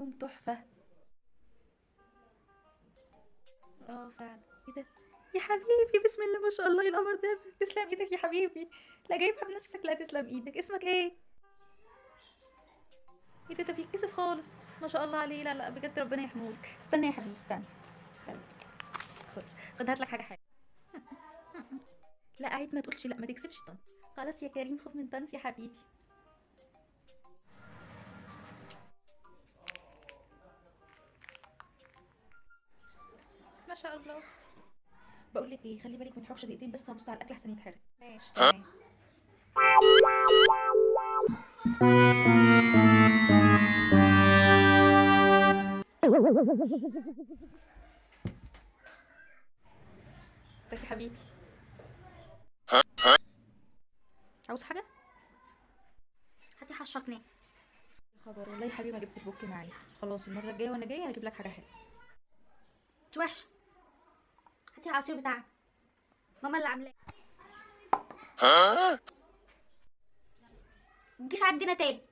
شكلهم تحفة. فعلا. ايه ده؟ يا حبيبي بسم الله ما شاء الله، ايه القمر ده؟ تسلم ايدك يا حبيبي. لا جايبها بنفسك، لا تسلم ايدك. اسمك ايه؟ ايه ده بيتكسف خالص. ما شاء الله عليه. لا لا بجد ربنا يحميهولك. استنى يا حبيبي استنى. استنى. خد. خد هات لك حاجة حلوة. لا عيب ما تقولش لا، ما تكسبش طنط. خلاص يا كريم خد من طنط يا حبيبي. ما شاء الله. بقول لك ايه، خلي بالك من الحوشه دقيقتين بس، هبص على الاكل احسن يتحرق. ماشي تمام. ازيك يا حبيبي؟ عاوز حاجه؟ هاتي حشرك نام. يا خبر، والله يا حبيبي ما جبت البوك معايا. خلاص المره الجايه وانا جايه هجيب لك حاجه حلوه. مش وحشه. هاتي العصير بتاعك، ماما اللي عاملاه. متجيش عندنا تاني.